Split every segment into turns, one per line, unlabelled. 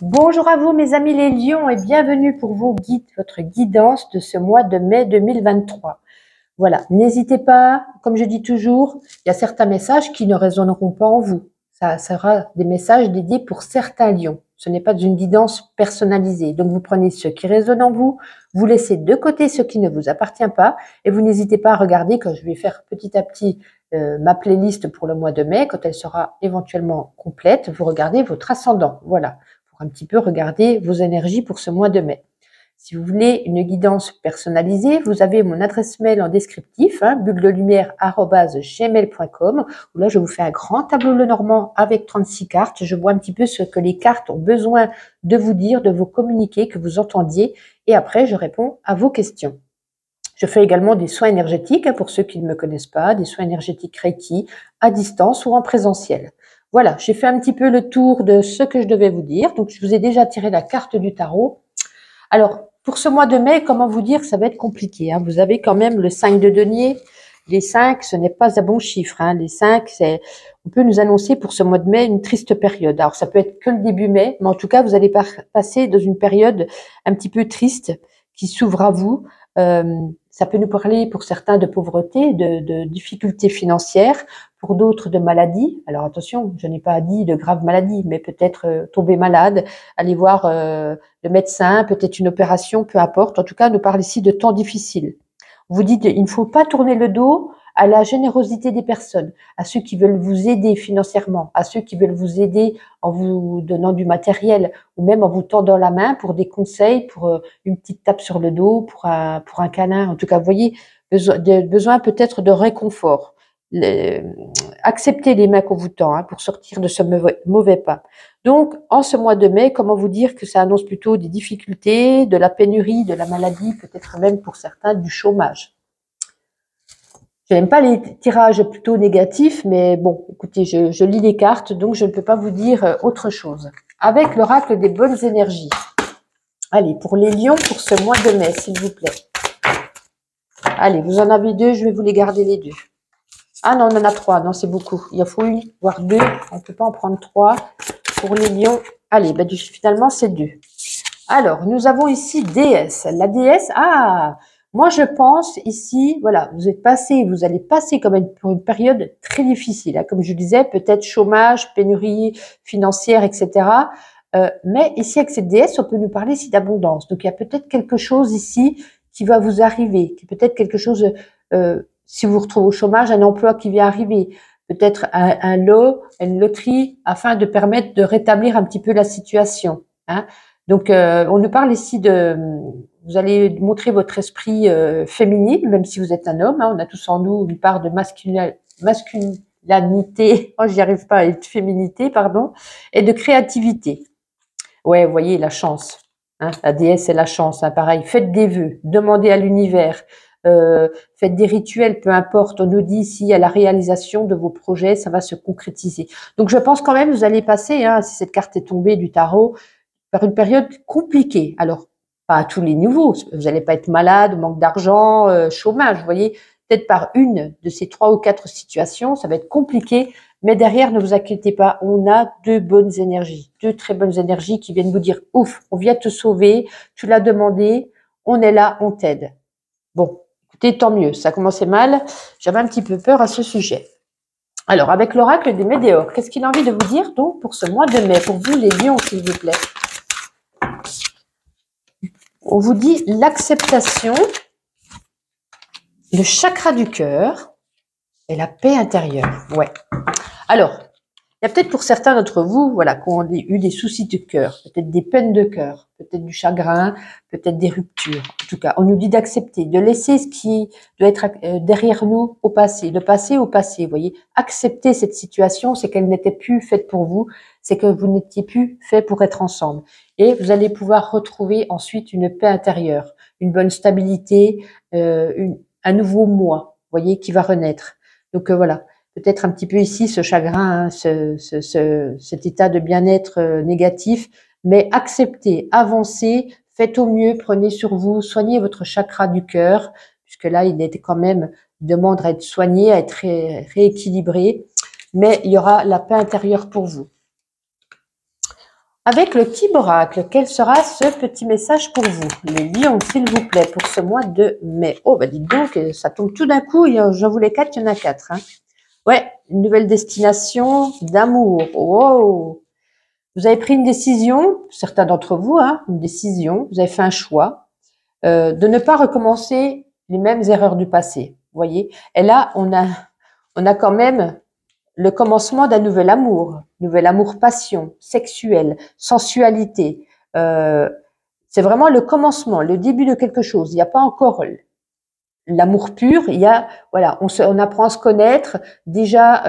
Bonjour à vous mes amis les lions et bienvenue pour votre guidance de ce mois de mai 2023. Voilà, n'hésitez pas, comme je dis toujours, il y a certains messages qui ne résonneront pas en vous. Ça sera des messages dédiés pour certains lions. Ce n'est pas une guidance personnalisée. Donc vous prenez ceux qui résonnent en vous, vous laissez de côté ce qui ne vous appartient pas et vous n'hésitez pas à regarder quand je vais faire petit à petit ma playlist pour le mois de mai. Quand elle sera éventuellement complète, vous regardez votre ascendant. Voilà, pour un petit peu regarder vos énergies pour ce mois de mai. Si vous voulez une guidance personnalisée, vous avez mon adresse mail en descriptif, buglelumière@gmail.com, où là je vous fais un grand tableau Lenormand avec 36 cartes. Je vois un petit peu ce que les cartes ont besoin de vous dire, de vous communiquer, que vous entendiez, et après je réponds à vos questions. Je fais également des soins énergétiques, pour ceux qui ne me connaissent pas, des soins énergétiques Reiki, à distance ou en présentiel. Voilà, j'ai fait un petit peu le tour de ce que je devais vous dire. Donc je vous ai déjà tiré la carte du tarot. Alors, pour ce mois de mai, comment vous dire, ça va être compliqué. Vous avez quand même le 5 de denier. Les 5, ce n'est pas un bon chiffre. Les 5, on peut nous annoncer pour ce mois de mai une triste période. Alors, ça peut être que le début mai, mais en tout cas, vous allez passer dans une période un petit peu triste qui s'ouvre à vous. Ça peut nous parler pour certains de pauvreté, de difficultés financières, pour d'autres de maladies. Alors attention, je n'ai pas dit de graves maladies, mais peut-être tomber malade, aller voir le médecin, peut-être une opération, peu importe. En tout cas, on nous parle ici de temps difficiles. Vous dites, il ne faut pas tourner le dos à la générosité des personnes, à ceux qui veulent vous aider financièrement, à ceux qui veulent vous aider en vous donnant du matériel ou même en vous tendant la main pour des conseils, pour une petite tape sur le dos, pour un câlin. En tout cas, vous voyez, besoin peut-être de réconfort. Acceptez les mains qu'on vous tend pour sortir de ce mauvais pas. Donc, en ce mois de mai, comment vous dire que ça annonce plutôt des difficultés, de la pénurie, de la maladie, peut-être même pour certains du chômage. Je n'aime pas les tirages plutôt négatifs, mais bon, écoutez, je lis les cartes, donc je ne peux pas vous dire autre chose. Avec l'oracle des bonnes énergies. Allez, pour les lions, pour ce mois de mai, s'il vous plaît. Allez, vous en avez deux, je vais vous les garder les deux. Ah non, on en a trois, non, c'est beaucoup. Il en faut une, voire deux, on ne peut pas en prendre trois. Pour les lions, allez, finalement, c'est deux. Alors, nous avons ici déesse. La déesse, moi, je pense ici, voilà, vous allez passer comme pour une période très difficile. Comme je disais, peut-être chômage, pénurie financière, etc. Mais ici, avec cette déesse, on peut nous parler ici d'abondance. Donc, il y a peut-être quelque chose ici qui va vous arriver, qui peut-être quelque chose, si vous vous retrouvez au chômage, un emploi qui vient arriver, peut-être un lot, une loterie, afin de permettre de rétablir un petit peu la situation. Donc, on nous parle ici vous allez montrer votre esprit féminine, même si vous êtes un homme. On a tous en nous une part de masculinité, j'y arrive pas, et de féminité, pardon, et de créativité. Ouais, vous voyez, la chance. La déesse, c'est la chance. Pareil, faites des vœux, demandez à l'univers, faites des rituels, peu importe. On nous dit ici, à la réalisation de vos projets, ça va se concrétiser. Donc, je pense quand même, vous allez passer, si cette carte est tombée du tarot, par une période compliquée. Alors, pas à tous les niveaux. Vous n'allez pas être malade, manque d'argent, chômage. Vous voyez, peut-être par une de ces 3 ou 4 situations, ça va être compliqué. Mais derrière, ne vous inquiétez pas, on a deux très bonnes énergies qui viennent vous dire, ouf, on vient te sauver, tu l'as demandé, on est là, on t'aide. Bon, écoutez, tant mieux, ça commençait mal, j'avais un petit peu peur à ce sujet. Alors, avec l'oracle des météores, qu'est-ce qu'il a envie de vous dire donc pour ce mois de mai, pour vous les lions, s'il vous plaît? On vous dit l'acceptation, le chakra du cœur et la paix intérieure. Ouais. Alors, il y a peut-être pour certains d'entre vous, voilà, qui ont eu des soucis de cœur, peut-être des peines de cœur, peut-être du chagrin, peut-être des ruptures. En tout cas, on nous dit d'accepter, de laisser ce qui doit être derrière nous au passé, le passé au passé. Vous voyez, accepter cette situation, c'est qu'elle n'était plus faite pour vous, c'est que vous n'étiez plus fait pour être ensemble. Et vous allez pouvoir retrouver ensuite une paix intérieure, une bonne stabilité, un nouveau moi, vous voyez, qui va renaître. Donc voilà. Peut-être un petit peu ici ce chagrin, cet état de bien-être négatif, mais acceptez, avancez, faites au mieux, prenez sur vous, soignez votre chakra du cœur, puisque là il était quand même, il demande à être soigné, à être rééquilibré, mais il y aura la paix intérieure pour vous. Avec le petit oracle, quel sera ce petit message pour vous? Les lions, s'il vous plaît, pour ce mois de mai. Oh, bah dites donc, ça tombe tout d'un coup. J'en voulais 4, il y en a 4. Hein. Ouais, une nouvelle destination d'amour. Wow. Vous avez pris une décision, certains d'entre vous, hein, une décision. Vous avez fait un choix de ne pas recommencer les mêmes erreurs du passé. Vous voyez? Et là, on a quand même le commencement d'un nouvel amour passion, sexuel, sensualité. C'est vraiment le commencement, le début de quelque chose. Il n'y a pas encore l'amour pur. Il y a, voilà, on apprend à se connaître. Déjà,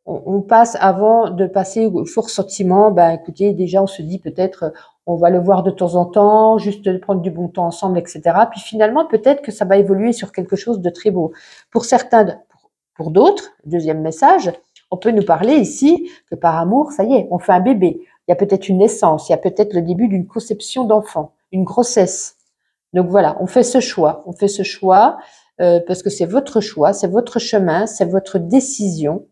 on passe avant de passer au fort sentiment. Ben, écoutez, déjà, on se dit peut-être, on va le voir de temps en temps, juste prendre du bon temps ensemble, etc. Puis finalement, peut-être que ça va évoluer sur quelque chose de très beau. Pour certains, pour d'autres, deuxième message, on peut nous parler ici que par amour, ça y est, on fait un bébé. Il y a peut-être une naissance, il y a peut-être le début d'une conception d'enfant, une grossesse. Donc voilà, on fait ce choix. On fait ce choix parce que c'est votre choix, c'est votre chemin, c'est votre décision.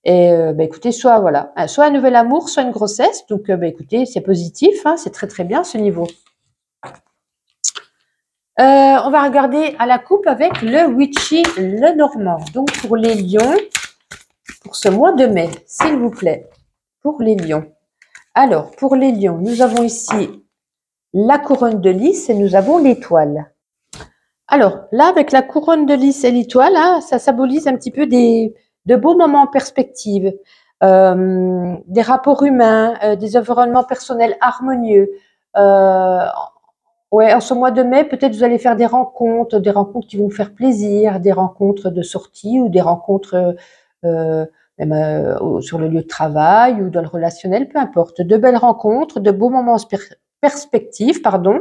Et écoutez, soit voilà, soit un nouvel amour, soit une grossesse. Donc écoutez, c'est positif, hein, c'est très très bien ce niveau. On va regarder à la coupe avec le Witchy Lenormand. Donc pour les lions, pour ce mois de mai, s'il vous plaît, pour les lions. Alors, pour les lions, nous avons ici la couronne de lys et nous avons l'étoile. Alors, là, avec la couronne de lys et l'étoile, hein, ça symbolise un petit peu de beaux moments en perspective, des rapports humains, des environnements personnels harmonieux. Ouais, en ce mois de mai, peut-être vous allez faire des rencontres qui vont vous faire plaisir, des rencontres de sortie ou des rencontres même sur le lieu de travail ou dans le relationnel, peu importe. De belles rencontres, de beaux moments en perspective, pardon.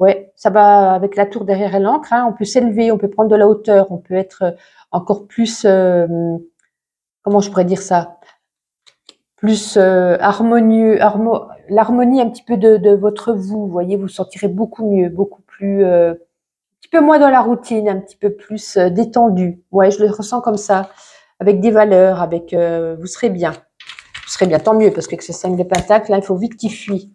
Ouais, ça va avec la tour derrière l'ancre. Hein, on peut s'élever, on peut prendre de la hauteur, on peut être encore plus, comment je pourrais dire ça, plus harmonieux, l'harmonie un petit peu de votre vous voyez, vous sentirez beaucoup mieux, beaucoup plus, un petit peu moins dans la routine, un petit peu plus détendu. Ouais, je le ressens comme ça, avec des valeurs, avec, vous serez bien. Vous serez bien, tant mieux, parce que ce 5 de Pentacle, là, il faut vite qu'il fuit.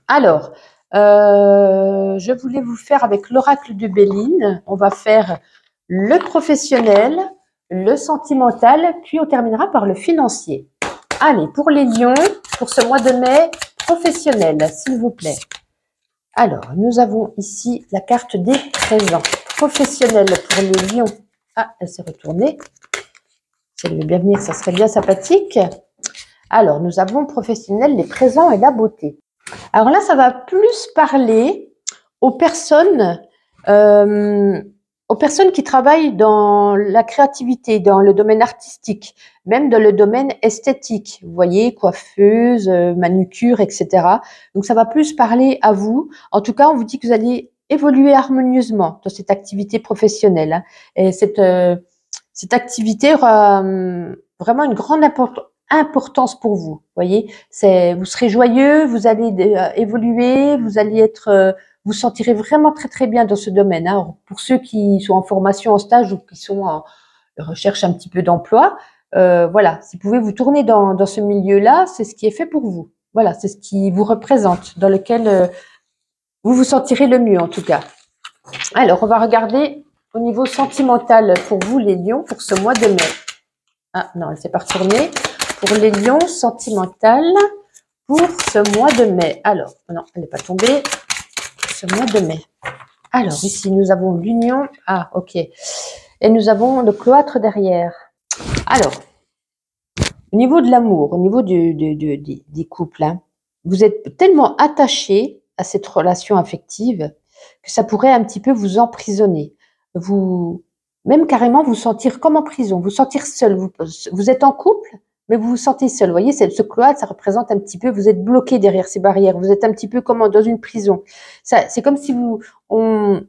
Alors, je voulais vous faire avec l'oracle de Béline, on va faire le professionnel, le sentimental, puis on terminera par le financier. Allez, pour les lions, pour ce mois de mai, professionnel, s'il vous plaît. Alors, nous avons ici la carte des présents. Professionnel pour les lions. Ah, elle s'est retournée. Si elle veut bien venir, ça serait bien sympathique. Alors, nous avons professionnel, les présents et la beauté. Alors là, ça va plus parler aux personnes qui travaillent dans la créativité, dans le domaine artistique, même dans le domaine esthétique. Vous voyez, coiffeuse, manucure, etc. Donc, ça va plus parler à vous. En tout cas, on vous dit que vous allez évoluer harmonieusement dans cette activité professionnelle. Hein. Et cette activité aura vraiment une grande importance pour vous. Voyez, vous serez joyeux, vous allez évoluer, vous allez être vous sentirez vraiment très très bien dans ce domaine. Hein. Pour ceux qui sont en formation, en stage ou qui sont en recherche un petit peu d'emploi, voilà, si vous pouvez vous tourner dans ce milieu-là, c'est ce qui est fait pour vous. Voilà, c'est ce qui vous représente, dans lequel vous vous sentirez le mieux en tout cas. Alors, on va regarder au niveau sentimental pour vous les lions pour ce mois de mai. Ah non, elle s'est pas retournée. Pour les lions sentimental pour ce mois de mai. Alors, non, elle n'est pas tombée. Ce mois de mai. Alors, ici, nous avons l'union. Ah, ok. Et nous avons le cloître derrière. Alors, au niveau de l'amour, au niveau des couples, hein, vous êtes tellement attachés à cette relation affective que ça pourrait un petit peu vous emprisonner. Même carrément vous sentir comme en prison, vous sentir seul. Vous êtes en couple, mais vous vous sentez seul. Vous voyez, ce cloître, ça représente un petit peu, vous êtes bloqué derrière ces barrières. Vous êtes un petit peu comme dans une prison. C'est comme si on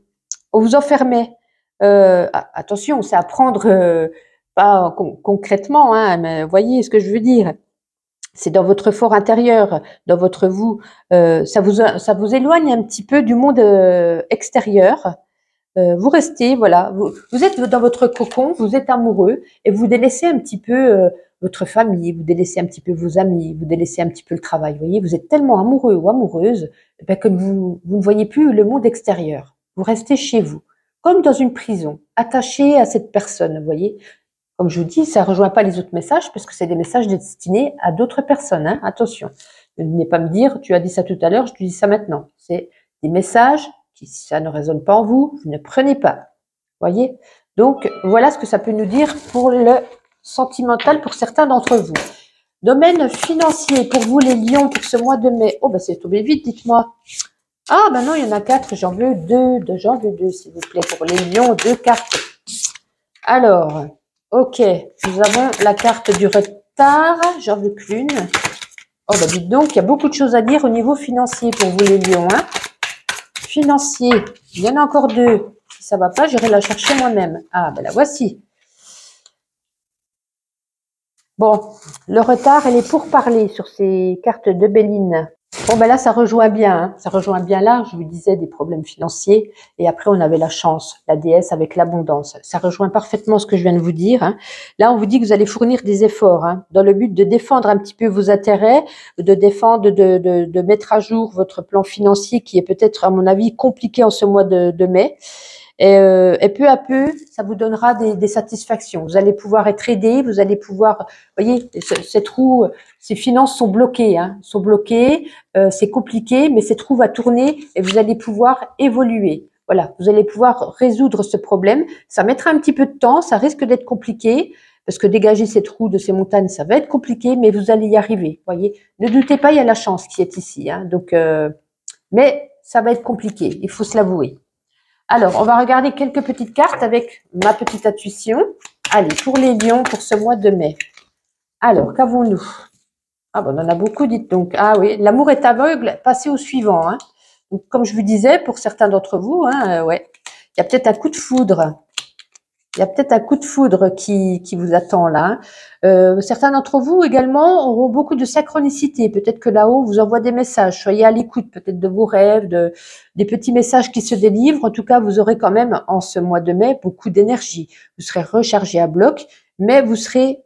vous enfermait. Attention, c'est à prendre pas concrètement, hein, mais vous voyez ce que je veux dire. C'est dans votre fort intérieur, dans votre vous. Ça vous éloigne un petit peu du monde extérieur. Vous restez, voilà, vous êtes dans votre cocon, vous êtes amoureux et vous délaissez un petit peu votre famille, vous délaissez un petit peu vos amis, vous délaissez un petit peu le travail. Vous voyez, vous êtes tellement amoureux ou amoureuse que vous ne voyez plus le monde extérieur. Vous restez chez vous, comme dans une prison, attaché à cette personne, vous voyez. Comme je vous dis, ça ne rejoint pas les autres messages parce que c'est des messages destinés à d'autres personnes. Hein. Attention, ne venez pas me dire, tu as dit ça tout à l'heure, je te dis ça maintenant. C'est des messages qui, si ça ne résonne pas en vous, vous ne prenez pas. Voyez. Donc, voilà ce que ça peut nous dire pour le sentimental pour certains d'entre vous. Domaine financier pour vous les lions pour ce mois de mai. Oh, ben c'est tombé vite, dites-moi. Ah, ben non, il y en a 4, j'en veux 2. J'en veux 2, s'il vous plaît, pour les lions, 2 cartes. Alors, ok, nous avons la carte du retard, j'en veux qu'une. Oh, ben dites donc, il y a beaucoup de choses à dire au niveau financier pour vous les lions. Hein. Financier, il y en a encore 2. Si ça va pas, j'irai la chercher moi-même. Ah, ben la voici. Bon, le retard, elle est pour parler sur ces cartes de Béline. Bon, ben là, ça rejoint bien. Hein. Ça rejoint bien là, je vous disais, des problèmes financiers. Et après, on avait la chance, la déesse avec l'abondance. Ça rejoint parfaitement ce que je viens de vous dire. Hein. Là, on vous dit que vous allez fournir des efforts hein, dans le but de défendre un petit peu vos intérêts, de défendre, de mettre à jour votre plan financier qui est peut-être, à mon avis, compliqué en ce mois de mai. Et peu à peu, ça vous donnera des satisfactions. Vous allez pouvoir être aidé, vous allez pouvoir, vous voyez, cette roue, ces finances sont bloquées, hein, sont bloquées, c'est compliqué, mais cette roue va tourner et vous allez pouvoir évoluer. Voilà, vous allez pouvoir résoudre ce problème. Ça mettra un petit peu de temps, ça risque d'être compliqué, parce que dégager cette roue de ces montagnes, ça va être compliqué, mais vous allez y arriver. Voyez, ne doutez pas, il y a la chance qui est ici. Hein, donc, mais ça va être compliqué, il faut se l'avouer. Alors, on va regarder quelques petites cartes avec ma petite intuition. Allez, pour les lions, pour ce mois de mai. Alors, qu'avons-nous? Ah bon, on en a beaucoup, dites donc. Ah oui, l'amour est aveugle, passez au suivant. Hein. Donc, comme je vous disais, pour certains d'entre vous, hein, ouais, il y a peut-être un coup de foudre. Il y a peut-être un coup de foudre qui vous attend là. Certains d'entre vous également auront beaucoup de synchronicité. Peut-être que là-haut vous envoie des messages. Soyez à l'écoute peut-être de vos rêves, des petits messages qui se délivrent. En tout cas, vous aurez quand même en ce mois de mai beaucoup d'énergie. Vous serez rechargé à bloc, mais vous serez,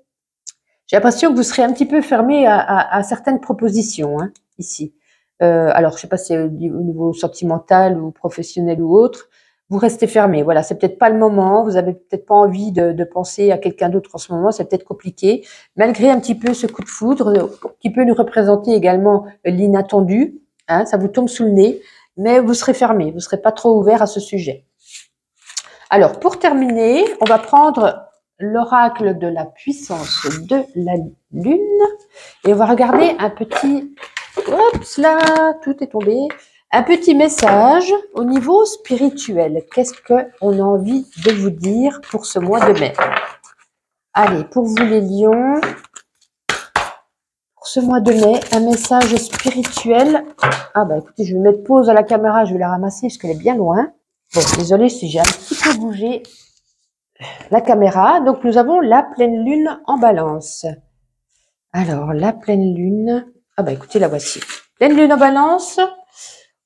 j'ai l'impression que vous serez un petit peu fermé à certaines propositions hein, ici. Alors, je sais pas si c'est au niveau sentimental ou professionnel ou autre. Vous restez fermé. Voilà, c'est peut-être pas le moment. Vous avez peut-être pas envie de penser à quelqu'un d'autre en ce moment. C'est peut-être compliqué. Malgré un petit peu ce coup de foudre qui peut nous représenter également l'inattendu. Hein, ça vous tombe sous le nez, mais vous serez fermé. Vous serez pas trop ouvert à ce sujet. Alors, pour terminer, on va prendre l'oracle de la puissance de la lune et on va regarder un petit. Oups là, tout est tombé. Un petit message au niveau spirituel. Qu'est-ce qu'on a envie de vous dire pour ce mois de mai? Allez, pour vous les lions, pour ce mois de mai, un message spirituel. Ah bah écoutez, je vais mettre pause à la caméra, je vais la ramasser parce qu'elle est bien loin. Bon, désolé si j'ai un petit peu bougé la caméra. Donc nous avons la pleine lune en balance. Alors, la pleine lune. Ah bah écoutez, la voici. Pleine lune en balance.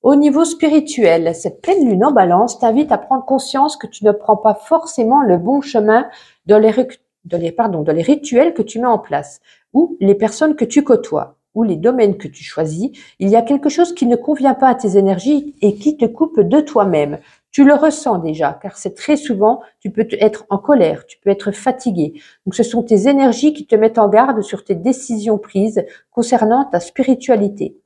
Au niveau spirituel, cette pleine lune en balance t'invite à prendre conscience que tu ne prends pas forcément le bon chemin dans les rituels que tu mets en place, ou les personnes que tu côtoies, ou les domaines que tu choisis. Il y a quelque chose qui ne convient pas à tes énergies et qui te coupe de toi-même. Tu le ressens déjà, car c'est très souvent, tu peux être en colère, tu peux être fatigué. Donc ce sont tes énergies qui te mettent en garde sur tes décisions prises concernant ta spiritualité.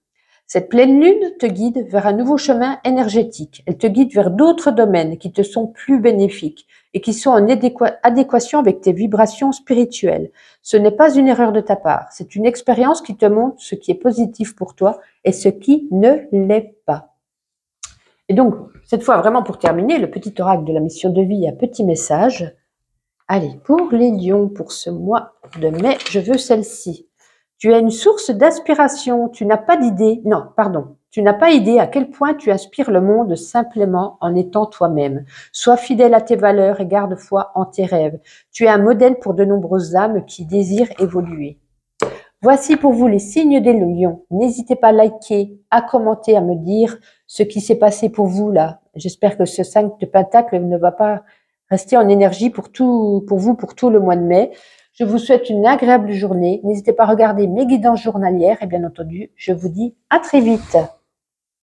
Cette pleine lune te guide vers un nouveau chemin énergétique. Elle te guide vers d'autres domaines qui te sont plus bénéfiques et qui sont en adéquation avec tes vibrations spirituelles. Ce n'est pas une erreur de ta part, c'est une expérience qui te montre ce qui est positif pour toi et ce qui ne l'est pas. Et donc, cette fois, vraiment pour terminer, le petit oracle de la mission de vie, un petit message. Allez, pour les lions, pour ce mois de mai, je veux celle-ci. Tu as une source d'inspiration, tu n'as pas d'idée, non, pardon, tu n'as pas idée à quel point tu inspires le monde simplement en étant toi-même. Sois fidèle à tes valeurs et garde foi en tes rêves. Tu es un modèle pour de nombreuses âmes qui désirent évoluer. Voici pour vous les signes des lions. N'hésitez pas à liker, à commenter, à me dire ce qui s'est passé pour vous là. J'espère que ce 5 de Pentacle ne va pas rester en énergie pour vous pour tout le mois de mai. Je vous souhaite une agréable journée. N'hésitez pas à regarder mes guidances journalières et bien entendu, je vous dis à très vite.